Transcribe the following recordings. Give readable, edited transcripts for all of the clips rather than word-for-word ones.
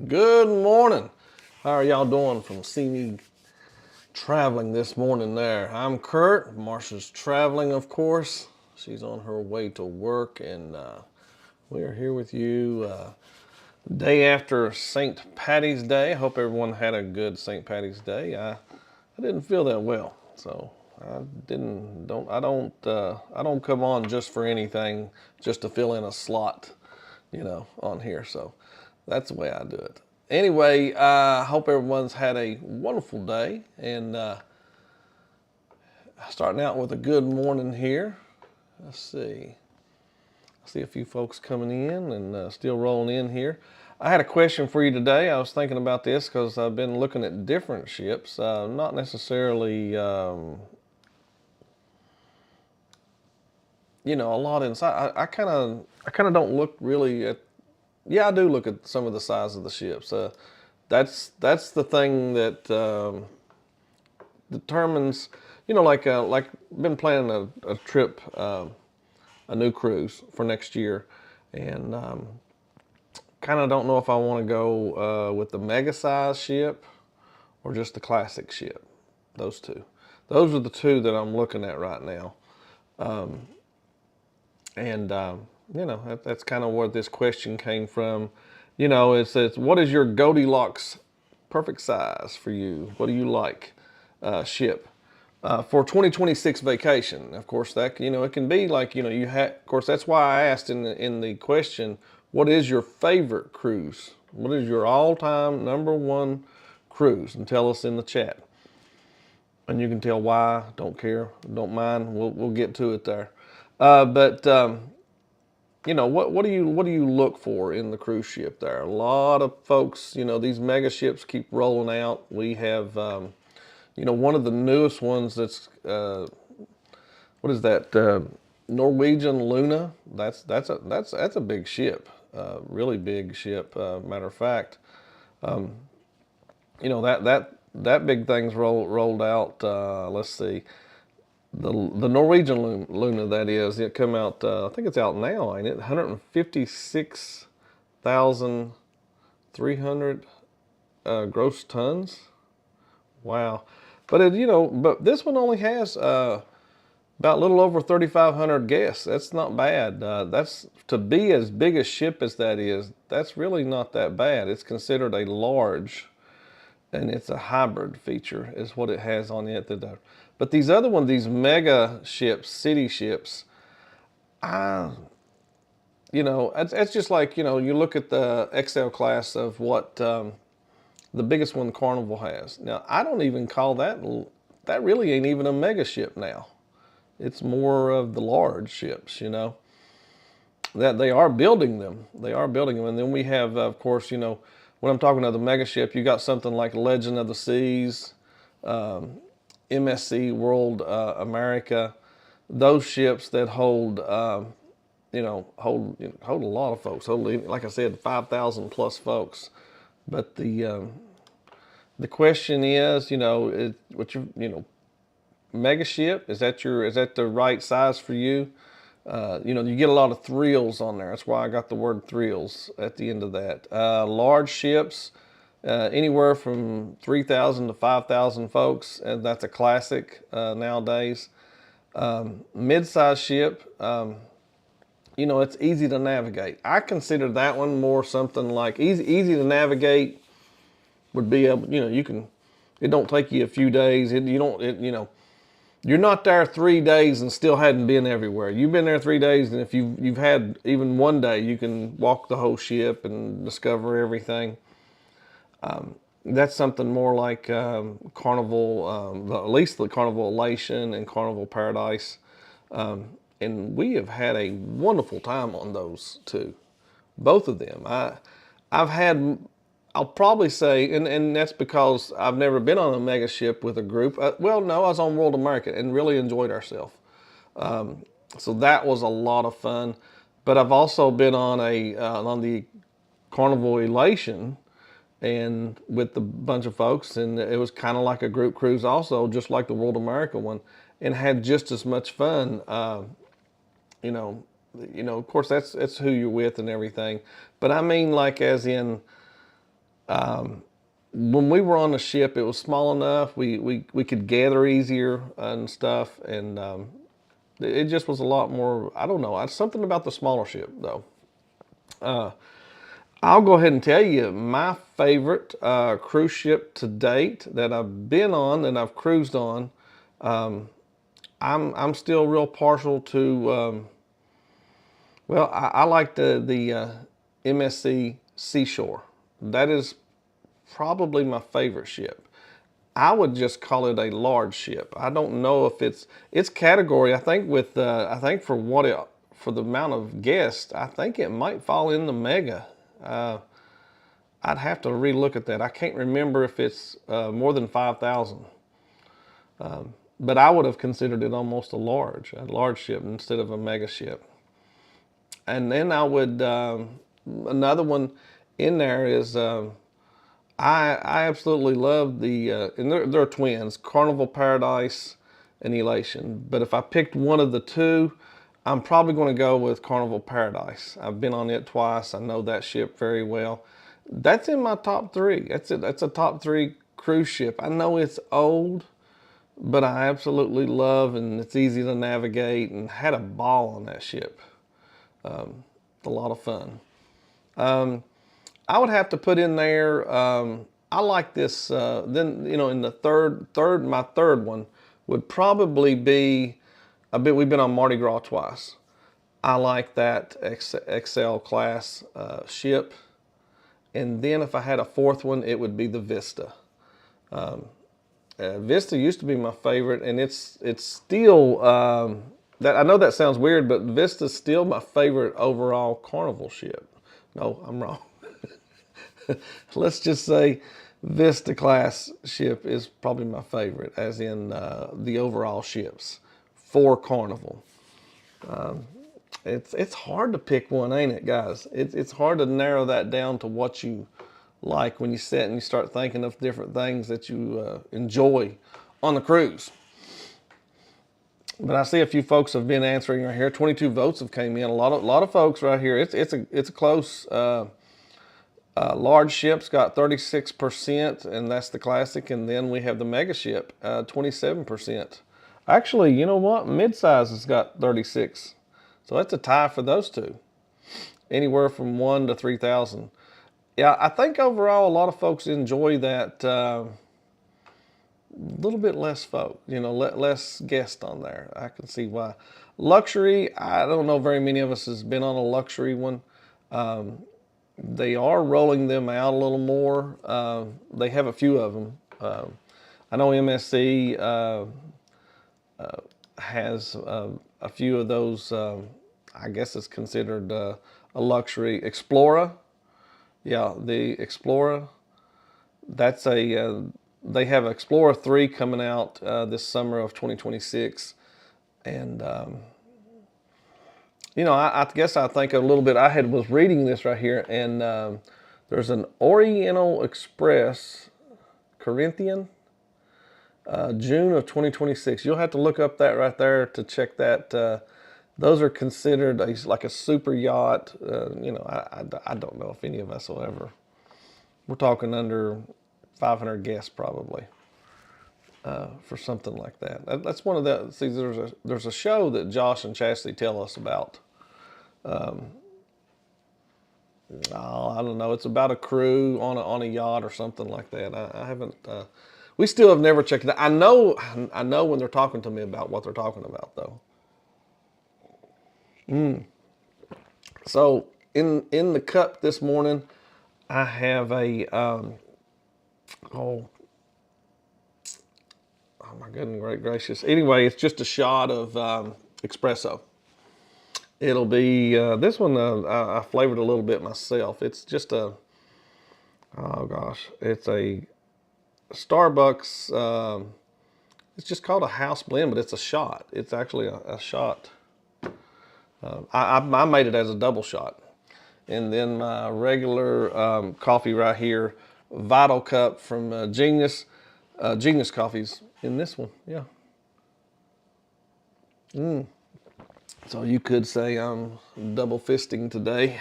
Good morning. How are y'all doing from CME traveling this morning there? I'm Curt. Marsha's traveling, of course. She's on her way to work, and we are here with you day after St. Patty's Day. I hope everyone had a good St. Patty's Day. I didn't feel that well, so I don't come on just for anything, just to fill in a slot, on here. So that's the way I do it. Anyway, I hope everyone's had a wonderful day, and starting out with a good morning here. Let's see. I see a few folks coming in and still rolling in here. I had a question for you today. I was thinking about this because I've been looking at different ships, not necessarily, a lot inside. I kind of don't look really at. Yeah, I do look at some of the size of the ships. That's the thing that determines. Like been planning a trip, a new cruise for next year, and kind of don't know if I want to go with the mega size ship or just the classic ship. Those two. Those are the two that I'm looking at right now. And that's kind of where this question came from. It says, what is your Goldilocks perfect size for you? What do you like ship for 2026 vacation? Of course, that it can be like you have. Of course, that's why I asked in the question, what is your favorite cruise? What is your all-time number one cruise? And tell us in the chat. And you can tell why. Don't care. Don't mind. We'll get to it there. But what do you look for in the cruise ship there? A lot of folks, these mega ships keep rolling out. We have, one of the newest ones that's, what is that? Norwegian Luna. That's a big ship, really big ship. Matter of fact, that big thing's rolled out. Let's see. The Norwegian Luna, that is, it come out, I think it's out now, ain't it? 156,300 gross tons. Wow. But this one only has about a little over 3,500 guests. That's not bad. That's to be as big a ship as that is, that's really not that bad. It's considered a large, and it's a hybrid feature is what it has on it. But these other ones, these mega ships, city ships, it's just like, you look at the XL class of what the biggest one Carnival has. Now, I don't even call that really ain't even a mega ship now. It's more of the large ships, that they are building them. They are building them. And then we have, of course, when I'm talking about the mega ship, you got something like Legend of the Seas, MSC World America, those ships that hold a lot of folks. Hold, like I said, 5,000 plus folks. But the question is, mega ship, is that the right size for you? You get a lot of thrills on there. That's why I got the word thrills at the end of that. Large ships, anywhere from 3,000 to 5,000 folks, and that's a classic nowadays. Mid-size ship, it's easy to navigate. I consider that one more something like easy to navigate would be able, it don't take you a few days. You're not there 3 days and still hadn't been everywhere. You've been there 3 days, and if you've had even one day, you can walk the whole ship and discover everything. That's something more like Carnival, at least the Carnival Elation and Carnival Paradise. And we have had a wonderful time on those too, both of them. I'll probably say, and that's because I've never been on a mega ship with a group. Well, no, I was on World America and really enjoyed ourselves. So that was a lot of fun. But I've also been on on the Carnival Elation, and with a bunch of folks, and it was kind of like a group cruise also, just like the World America one, and had just as much fun. Of course, that's who you're with and everything. But I mean, like, as in, When we were on the ship, it was small enough. We could gather easier and stuff, and it just was a lot more. I don't know. Something about the smaller ship, though. I'll go ahead and tell you my favorite cruise ship to date that I've been on and I've cruised on. I'm still real partial to. Well, I like the MSC Seashore. That is probably my favorite ship. I would just call it a large ship. I don't know if its category. I think I think for the amount of guests, I think it might fall in the mega. I'd have to relook at that. I can't remember if it's more than 5,000. But I would have considered it almost a large ship instead of a mega ship. And then I would another one in there is I absolutely love the and they're twins, Carnival Paradise and Elation. But if I picked one of the two, I'm probably going to go with Carnival Paradise. I've been on it twice. I know that ship very well. That's in my top three. That's it. That's a top three cruise ship. I know it's old, but I absolutely love, and it's easy to navigate, and had a ball on that ship. A lot of fun. I would have to put in there. I like this. Then in the my third one would probably be a bit. We've been on Mardi Gras twice. I like that XL class ship. And then if I had a fourth one, it would be the Vista. Vista used to be my favorite, and it's still that. I know that sounds weird, but Vista's still my favorite overall Carnival ship. No, I'm wrong. Let's just say Vista class ship is probably my favorite, as in the overall ships for Carnival. It's hard to pick one, ain't it, guys? It's hard to narrow that down to what you like when you sit and you start thinking of different things that you enjoy on the cruise. But I see a few folks have been answering right here. 22 votes have came in. A lot of folks right here. It's a close. Large ships got 36%, and that's the classic. And then we have the mega ship, 27%. Actually, you know what? Midsize has got 36. So that's a tie for those two. Anywhere from 1 to 3,000. Yeah, I think overall a lot of folks enjoy that little bit less folk, less guests on there. I can see why. Luxury, I don't know very many of us has been on a luxury one. They are rolling them out a little more. They have a few of them. I know MSC has a few of those. I guess it's considered a luxury. Explorer, yeah, the Explorer. That's they have Explorer 3 coming out this summer of 2026, and I guess I think a little bit. Was reading this right here, and there's an Oriental Express Corinthian, June of 2026. You'll have to look up that right there to check that. Those are considered like a super yacht. I don't know if any of us will ever. We're talking under 500 guests probably for something like that. That's one of the. See, there's a show that Josh and Chastity tell us about. I don't know. It's about a crew on a yacht or something like that. I haven't. We still have never checked it out. I know when they're talking to me about what they're talking about though. So in the cup this morning, I have a oh my goodness, great gracious. Anyway, it's just a shot of espresso. It'll be this one. I flavored a little bit myself. It's just oh gosh, it's a Starbucks. It's just called a house blend, but it's a shot. It's actually a shot. I made it as a double shot. And then my regular coffee right here, Vital Cup from Genius. Genius Coffee's in this one, yeah. So you could say I'm double fisting today.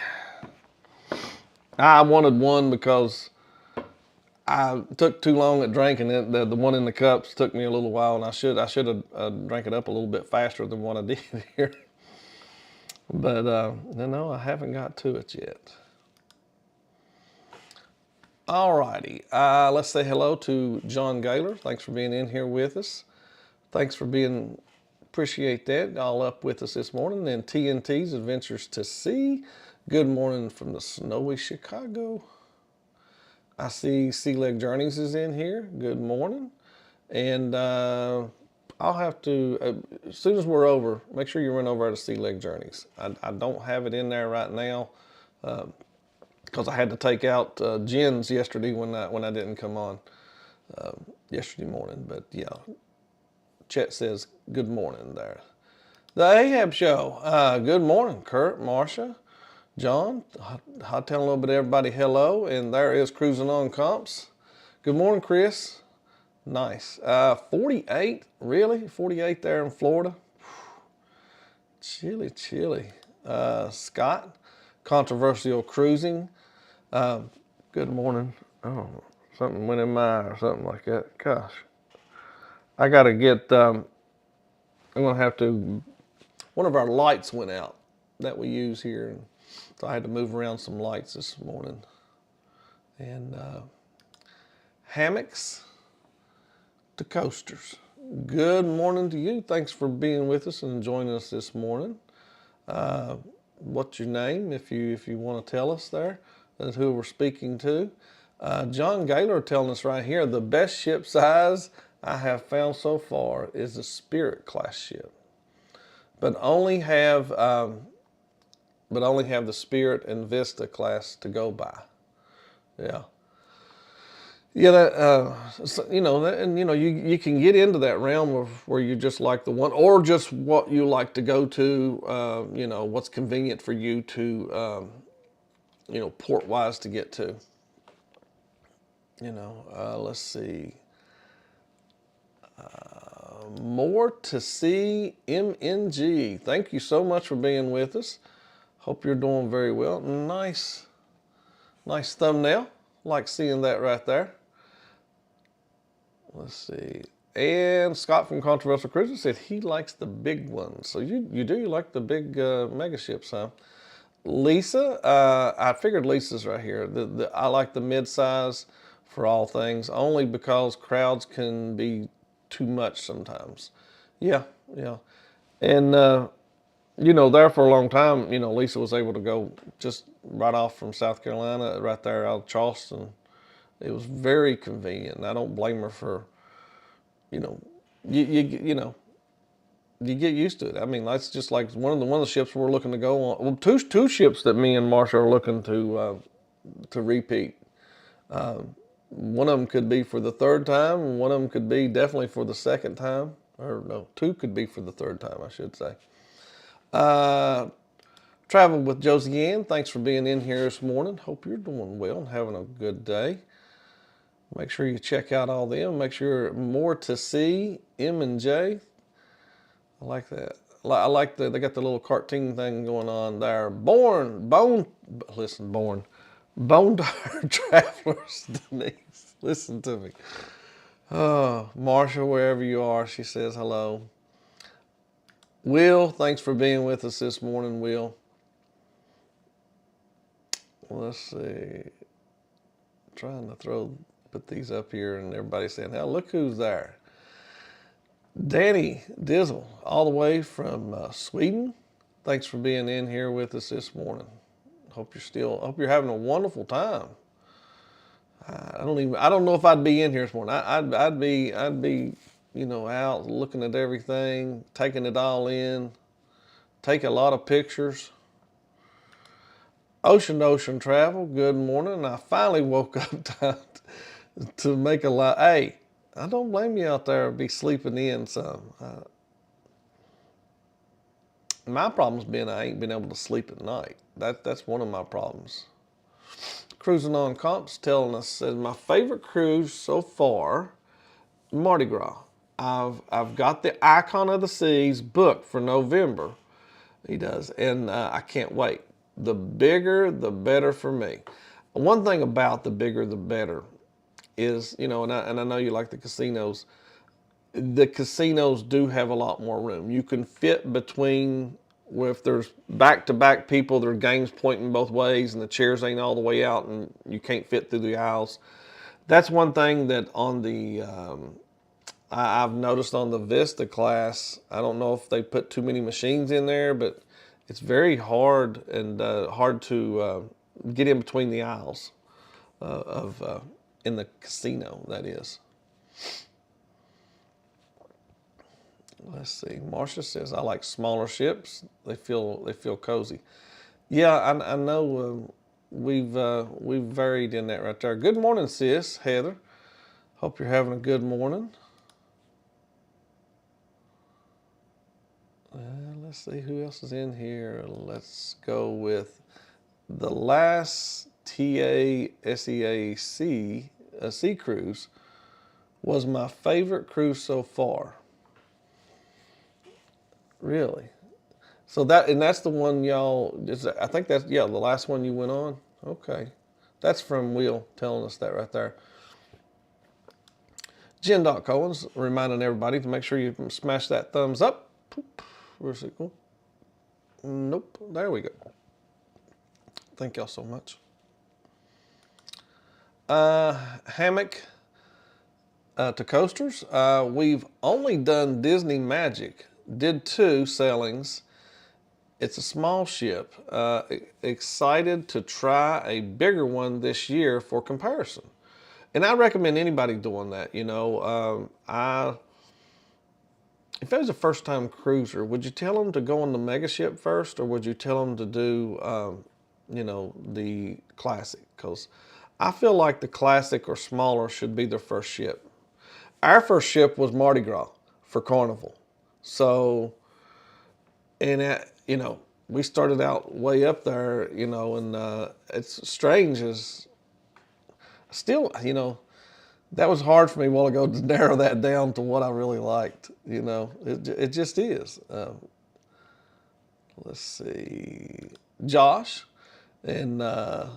I wanted one because I took too long at drinking it. The one in the cups took me a little while, and I should have drank it up a little bit faster than what I did here. But no, I haven't got to it yet. Alrighty, let's say hello to John Gaylor. Thanks for being in here with us. Thanks for being, appreciate that, all up with us this morning. And TNT's Adventures to Sea. Good morning from the snowy Chicago. I see Sea Leg Journeys is in here. Good morning. And I'll have to, as soon as we're over, make sure you run over to Sea Leg Journeys. I don't have it in there right now because I had to take out Jen's yesterday when I didn't come on yesterday morning. But yeah, Chet says good morning there. The Ahab Show. Good morning, Curt, Marsha. John, I'll tell a little bit of everybody hello, and there is Cruising on Comps. Good morning, Chris. Nice. 48, really? 48 there in Florida? Chilly, chilly. Scott, Controversial Cruising. Good morning. Oh, something went in my eye or something like that. Gosh. I got to get, I'm going to have to, one of our lights went out that we use here, and so I had to move around some lights this morning. And hammocks to coasters. Good morning to you. Thanks for being with us and joining us this morning. What's your name, if you want to tell us there? That's who we're speaking to. John Gaylor telling us right here, the best ship size I have found so far is the Spirit class ship, but only have the Spirit and Vista class to go by. Yeah. Yeah, that, you can get into that realm of where you just like the one, or just what you like to go to, what's convenient for you to, port-wise to get to. Let's see. More to see MNG. Thank you so much for being with us. Hope you're doing very well. Nice thumbnail. Like seeing that right there. Let's see. And Scott from Controversial Cruising said he likes the big ones. So you like the big mega ships, huh? Lisa, I figured Lisa's right here. I like the mid-size for all things, only because crowds can be too much sometimes. Yeah. And, there for a long time, Lisa was able to go just right off from South Carolina, right there out of Charleston. It was very convenient, and I don't blame her for, you get used to it. I mean, that's just like one of the ships we're looking to go on. Well, two ships that me and Marsha are looking to repeat. One of them could be for the third time, and one of them could be definitely for the second time. Or no, two could be for the third time, I should say. Travel with Josie Ann. Thanks for being in here this morning. Hope you're doing well and having a good day. Make sure you check out all them. Make sure More to See, M and J. I like that. I like they got the little cartoon thing going on there. Bone Tired Travelers, Denise. Listen to me. Oh, Marsha, wherever you are, she says hello. Will, thanks for being with us this morning, Will. Let's see. Trying to put these up here, and everybody's saying, "Hey, look who's there." Danny Dizzle, all the way from Sweden. Thanks for being in here with us this morning. Hope you're having a wonderful time. I don't know if I'd be in here this morning. I'd be out looking at everything, taking it all in, take a lot of pictures. Ocean to Ocean Travel, good morning. I finally woke up time to make a lot. Hey, I don't blame you out there be sleeping in some. My problem's been I ain't been able to sleep at night. That's one of my problems. Cruising on Comps telling us, says, my favorite cruise so far, Mardi Gras. I've got the Icon of the Seas booked for November. He does, and I can't wait. The bigger, the better for me. One thing about the bigger, the better. is, and I know you like the casinos. The casinos do have a lot more room. You can fit between, if there's back-to-back people, there are games pointing both ways, and the chairs ain't all the way out, and you can't fit through the aisles. That's one thing that on the I've noticed on the Vista class. I don't know if they put too many machines in there, but it's very hard and hard to get in between the aisles of in the casino. That is. Let's see. Marsha says, "I like smaller ships. They feel cozy." Yeah, I know. We've varied in that right there. Good morning, sis Heather. Hope you're having a good morning. Let's see who else is in here. Let's go with the last TASEAC sea cruise was my favorite cruise so far. Really? So that's the one y'all. I think that's the last one you went on. Okay, that's from Will telling us that right there. Jen Collins reminding everybody to make sure you smash that thumbs up. Where's it go? Nope. There we go. Thank y'all so much. Hammock to coasters. We've only done Disney Magic. Did 2 sailings. It's a small ship. Excited to try a bigger one this year for comparison. And I recommend anybody doing that. If it was a first-time cruiser, would you tell them to go on the mega ship first, or would you tell them to do, the classic? Because I feel like the classic or smaller should be their first ship. Our first ship was Mardi Gras for Carnival. So, and we started out way up there, and it's strange as still, that was hard for me a while ago to narrow that down to what I really liked. It just is. Let's see, Josh, and I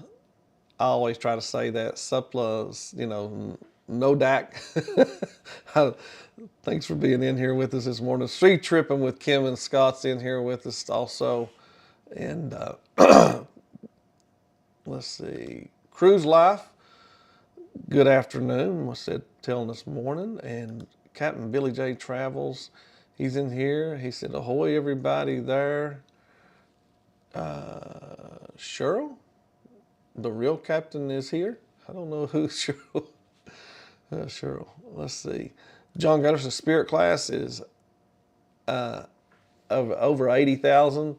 always try to say that Suppla's, no DAC. Thanks for being in here with us this morning. Street tripping with Kim and Scott's in here with us also, and let's see, Cruise Life. Good afternoon, I said, telling us morning. And Captain Billy J Travels, he's in here. He said, ahoy, everybody there. Cheryl, the real captain, is here. I don't know who's Cheryl. Cheryl, let's see. John Gunderson's Spirit class is over 80,000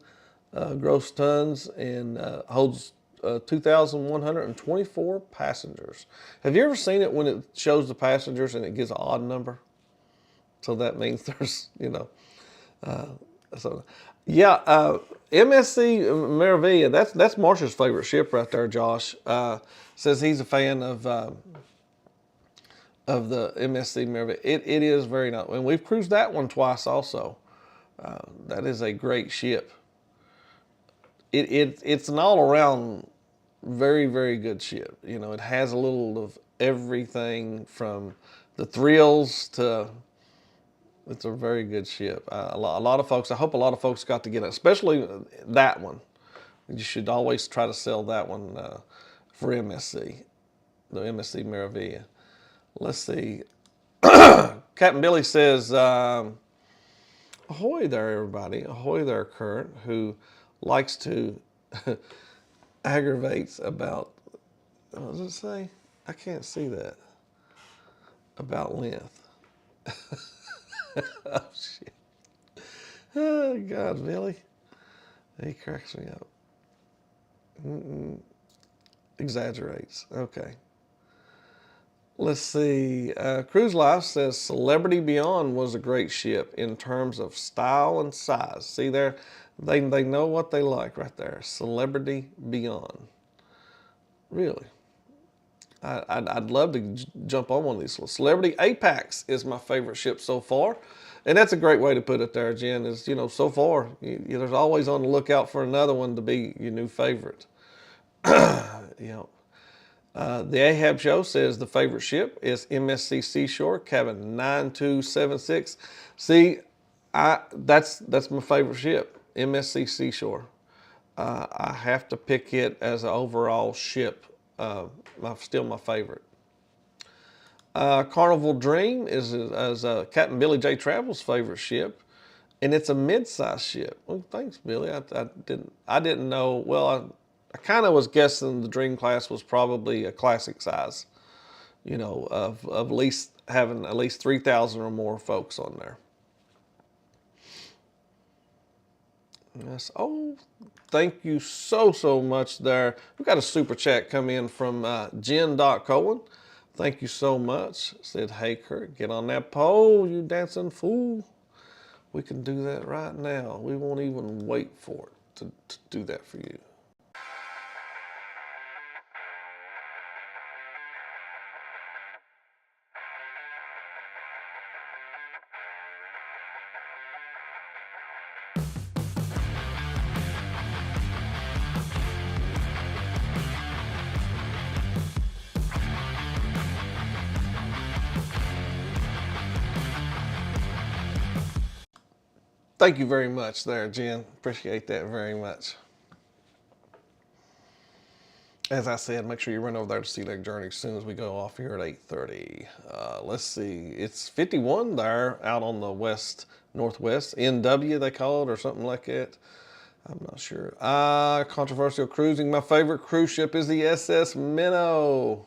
gross tons and holds 2,124 passengers. Have you ever seen it when it shows the passengers and it gives an odd number? So that means there's, MSC Meraviglia. That's Marsha's favorite ship right there. Josh says he's a fan of the MSC Meraviglia. It is very nice, and we've cruised that one twice also. That is a great ship. It's an all-around very, very good ship. It has a little of everything from the thrills to, it's a very good ship. A lot of folks, I hope a lot of folks got to get it, especially that one. You should always try to sell that one for MSC, the MSC Meraviglia. Let's see. Captain Billy says, ahoy there, everybody. Ahoy there, Curt, who likes to aggravates about, what does it say? I can't see that. About length. Oh, shit. Oh, God, Billy. He cracks me up. Exaggerates. Okay. Let's see. Cruise Life says Celebrity Beyond was a great ship in terms of style and size. See there? They know what they like right there. Celebrity Beyond. Really. I'd love to jump on one of these. Celebrity Apex is my favorite ship so far. And that's a great way to put it there, Jen, is, so far, there's always on the lookout for another one to be your new favorite. The Ahab Show says the favorite ship is MSC Seashore, cabin 9276. See, that's my favorite ship, MSC Seashore. I have to pick it as an overall ship. Still my favorite. Carnival Dream is Captain Billy J. Travel's favorite ship, and it's a mid-sized ship. Well, thanks, Billy. I didn't know. Well, I kind of was guessing the Dream class was probably a classic size. Of at least having at least 3,000 or more folks on there. Yes. Oh, thank you so much there. We got a super chat come in from Jen Cohen. Thank you so much. Said, hey, Curt, get on that pole, you dancing fool. We can do that right now. We won't even wait for it to do that for you. Thank you very much there, Jen. Appreciate that very much. As I said, make sure you run over there to Sea Lake Journey as soon as we go off here at 8:30. Let's see, it's 51 there out on the northwest. NW they call it or something like that. I'm not sure. Controversial cruising. My favorite cruise ship is the SS Minnow.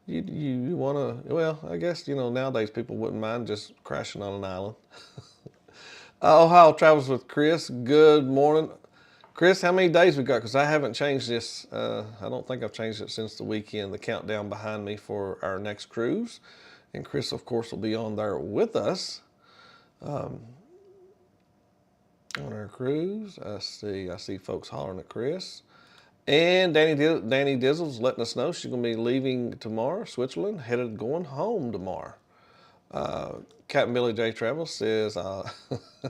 You want to, well, I guess, nowadays people wouldn't mind just crashing on an island. Ohio Travels with Chris. Good morning. Chris, how many days we got? Because I haven't changed this. I don't think I've changed it since the weekend. The countdown behind me for our next cruise. And Chris, of course, will be on there with us on our cruise. I see folks hollering at Chris. And Danny Dizzle's letting us know she's going to be leaving tomorrow, Switzerland, going home tomorrow. Captain Billy J. Travel says,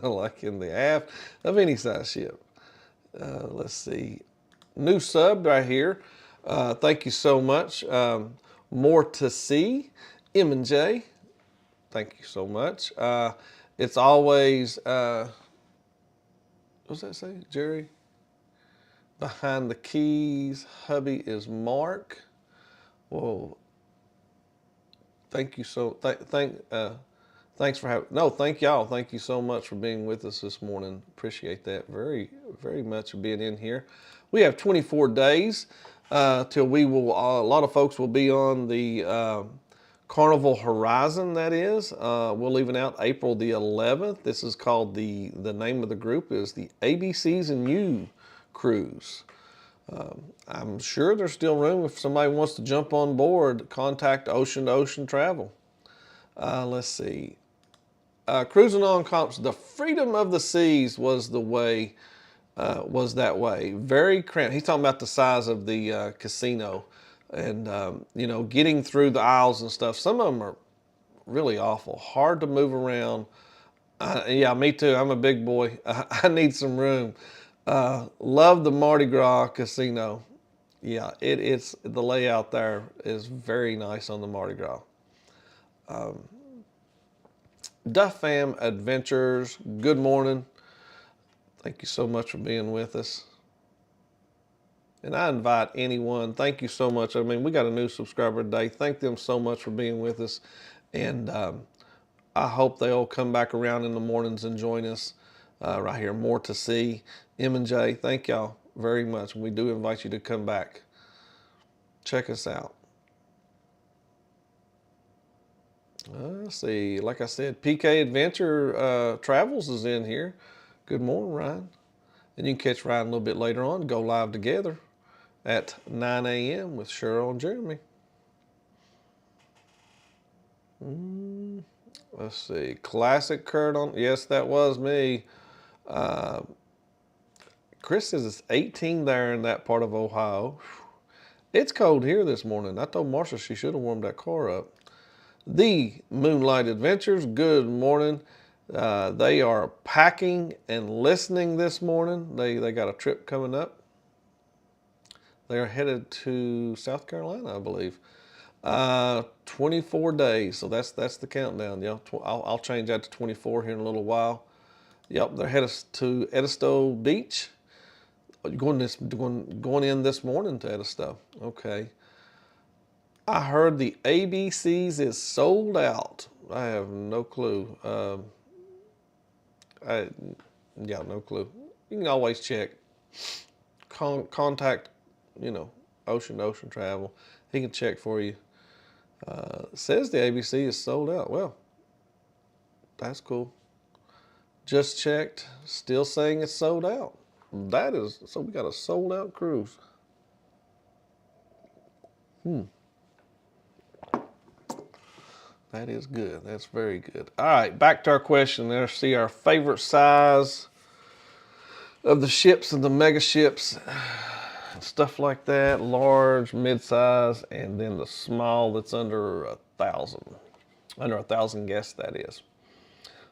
like in the aft of any size ship. Let's see. New sub right here. Thank you so much. More to see. M&J. Thank you so much. It's always, what does that say, Jerry? Behind the keys, hubby is Mark. Whoa. Thank you thanks for having, no, thank y'all. Thank you so much for being with us this morning. Appreciate that very, very much for being in here. We have 24 days till we will, a lot of folks will be on the Carnival Horizon, that is. We're leaving out April the 11th. This is called the name of the group is the ABCs and You Cruise. I'm sure there's still room if somebody wants to jump on board. Contact Ocean to Ocean Travel. Let's see. Cruising on comps. The freedom of the seas was the way. Was that way. Very cramped. He's talking about the size of the casino, and getting through the aisles and stuff. Some of them are really awful. Hard to move around. Yeah, me too. I'm a big boy. I need some room. Love the Mardi Gras casino. Yeah, it's the layout there is very nice on the Mardi Gras. Duff Fam Adventures, good morning. Thank you so much for being with us. And I invite anyone, thank you so much. I mean, we got a new subscriber today. Thank them so much for being with us. And I hope they'll come back around in the mornings and join us right here. More to see. M&J, thank y'all very much. We do invite you to come back. Check us out. Let's see, like I said, PK Adventure Travels is in here. Good morning, Ryan. And you can catch Ryan a little bit later on, go live together at 9 a.m. with Cheryl and Jeremy. Let's see, Classic Curt on, yes, that was me. Chris says it's 18 there in that part of Ohio. It's cold here this morning. I told Marsha she should have warmed that car up. The Moonlight Adventures, good morning. They are packing and listening this morning. They got a trip coming up. They're headed to South Carolina, I believe. 24 days, so that's the countdown. Yeah, I'll change that to 24 here in a little while. Yep, they're headed to Edisto Beach. Going in this morning to Edisto. Okay. I heard the ABCs is sold out. I have no clue. No clue. You can always check. Contact, Ocean Travel. He can check for you. Says the ABC is sold out. Well, that's cool. Just checked. Still saying it's sold out. So we got a sold out cruise. That is good. That's very good. All right, back to our question there. See our favorite size of the ships and the mega ships, stuff like that. Large, mid-size, and then the small that's under 1,000. Under 1,000 guests, that is.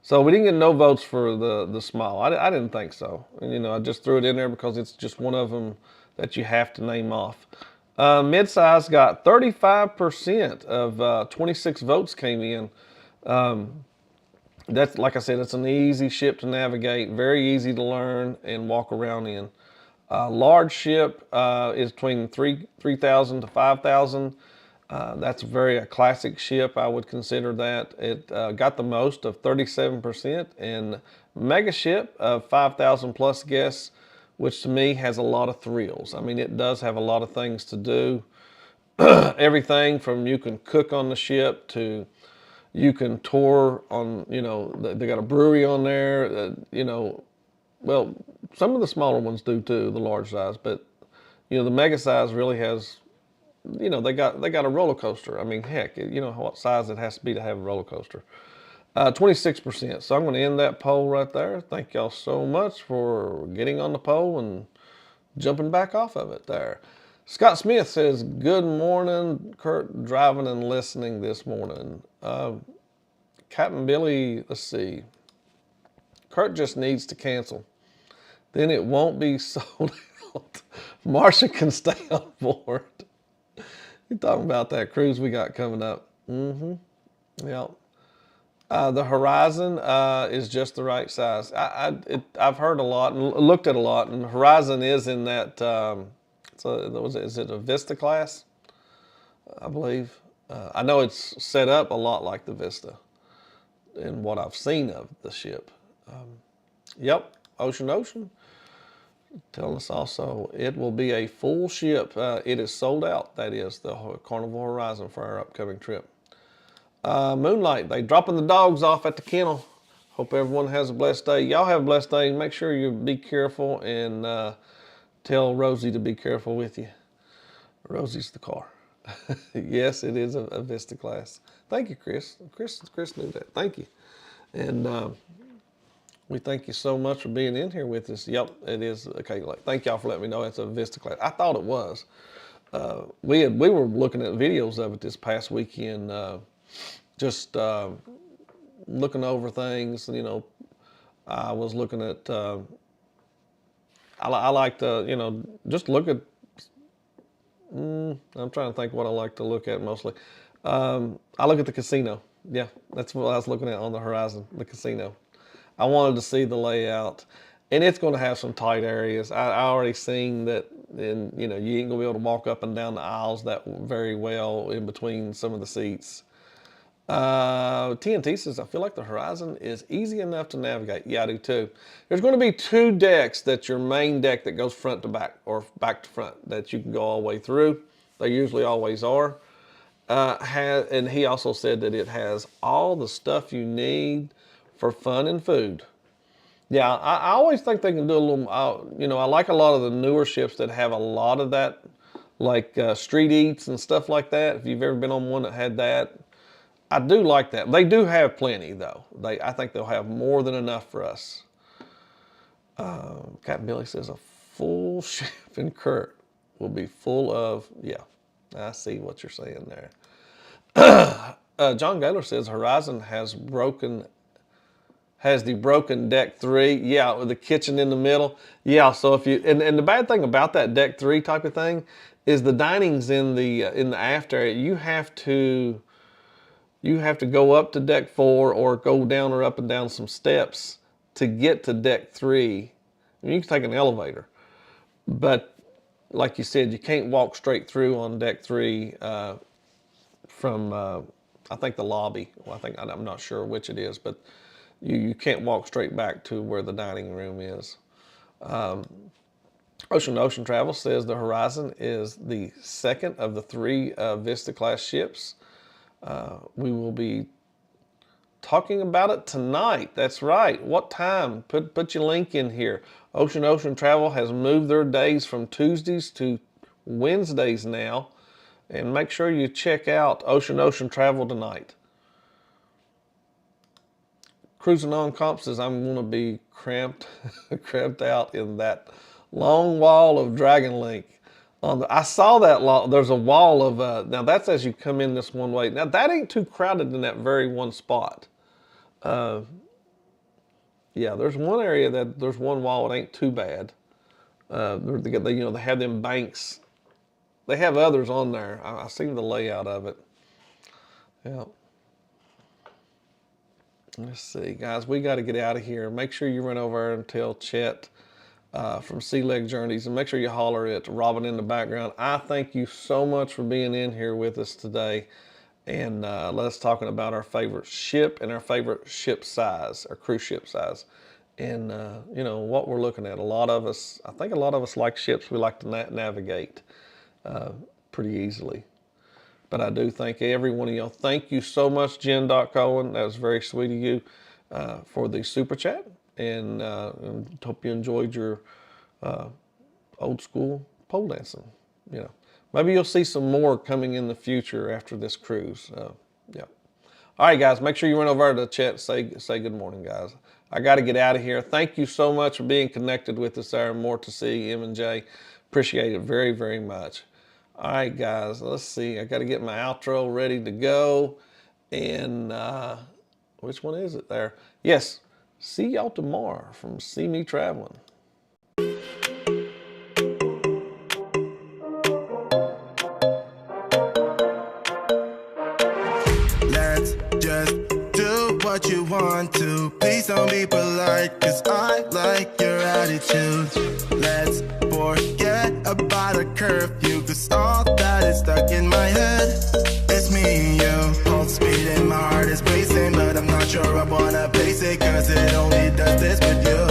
So we didn't get no votes for the small. I didn't think so. And, I just threw it in there because it's just one of them that you have to name off. Mid-size got 35% of 26 votes came in. That's, like I said, it's an easy ship to navigate, very easy to learn and walk around in. Large ship is between 3,000 to 5,000. That's a classic ship. I would consider that. It got the most of 37%, and mega ship of 5,000 plus guests, which to me has a lot of thrills. I mean, it does have a lot of things to do. Everything from you can cook on the ship to you can tour on, they got a brewery on there, well, some of the smaller ones do too, the large size, but, the mega size really has, they got a roller coaster. I mean, heck, what size it has to be to have a roller coaster. 26%. So I'm going to end that poll right there. Thank y'all so much for getting on the poll and jumping back off of it there. Scott Smith says, good morning, Curt, driving and listening this morning. Captain Billy, let's see. Curt just needs to cancel. Then it won't be sold out. Marsha can stay on board. You talking about that cruise we got coming up. Yeah. The Horizon is just the right size. I've heard a lot and looked at a lot, and Horizon is in that, is it a Vista class? I believe. I know it's set up a lot like the Vista in what I've seen of the ship. Yep, Ocean. Telling us also it will be a full ship. It is sold out. That is the Carnival Horizon for our upcoming trip. Moonlight, they dropping the dogs off at the kennel. Hope everyone has a blessed day. Y'all have a blessed day. Make sure you be careful and tell Rosie to be careful with you. Rosie's the car. Yes, it is a Vista class. Thank you, Chris. Chris knew that. Thank you. And we thank you so much for being in here with us. Yep, it is. Okay, thank y'all for letting me know it's a Vista class. I thought it was. We were looking at videos of it this past weekend, just looking over things. I was looking at. I like to, just look at. I'm trying to think what I like to look at mostly. I look at the casino. Yeah, that's what I was looking at on the Horizon, the casino. I wanted to see the layout, and it's going to have some tight areas. I already seen that, and you ain't going to be able to walk up and down the aisles that very well in between some of the seats. TNT says, I feel like the Horizon is easy enough to navigate. Yeah, I do too. There's going to be 2 decks. That's your main deck that goes front to back or back to front that you can go all the way through. They usually always are. And he also said that it has all the stuff you need for fun and food. Yeah, I always think they can do a little, I like a lot of the newer ships that have a lot of that, like street eats and stuff like that. If you've ever been on one that had that, I do like that. They do have plenty, though. I think they'll have more than enough for us. Captain Billy says a full ship in Curt will be full of, yeah, I see what you're saying there. John Gaylor says Horizon has broken has the broken deck 3. Yeah, with the kitchen in the middle. Yeah, so if you and the bad thing about that deck 3 type of thing is the dining's in the aft area. You have to go up to deck 4 or go down or up and down some steps to get to deck 3. You can take an elevator, but like you said, you can't walk straight through on deck 3 from I think the lobby. Well, I'm not sure which it is, but you can't walk straight back to where the dining room is. Ocean to Ocean Travel says the Horizon is the second of the 3 Vista class ships. We will be talking about it tonight. That's right. What time? Put your link in here. Ocean to Ocean Travel has moved their days from Tuesdays to Wednesdays now. And make sure you check out Ocean to Ocean Travel tonight. Cruising on Comp says I'm going to be cramped out in that long wall of Dragon Link. I saw that there's a wall of, now that's as you come in this one way. Now that ain't too crowded in that very one spot. Yeah, there's one area there's one wall, it ain't too bad. They have them banks. They have others on there. I seen the layout of it. Yeah. Let's see, guys, we got to get out of here. Make sure you run over and tell Chet from Sea Leg Journeys, and make sure you holler at Robin in the background. I thank you so much for being in here with us today, and let us talking about our favorite ship and our favorite ship size, our cruise ship size, and you know what we're looking at. I think a lot of us like ships we like to navigate pretty easily. But I do thank every one of y'all. Thank you so much, Jen Cohen. That was very sweet of you for the super chat. And hope you enjoyed your old school pole dancing. You know, maybe you'll see some more coming in the future after this cruise. Yeah. All right, guys. Make sure you run over to the chat. Say good morning, guys. I got to get out of here. Thank you so much for being connected with us there. More to see, M and J. Appreciate it very, very much. All right, guys, let's see. I got to get my outro ready to go. And which one is it there? Yes, see y'all tomorrow from CME Traveling. Let's just do what you want to. Please don't be polite, 'cause I like your attitude. Let's forget about a curfew, 'cause all that is stuck in my head. It's me and you, pulse speed and my heart is racing, but I'm not sure I wanna face it, 'cause it only does this with you.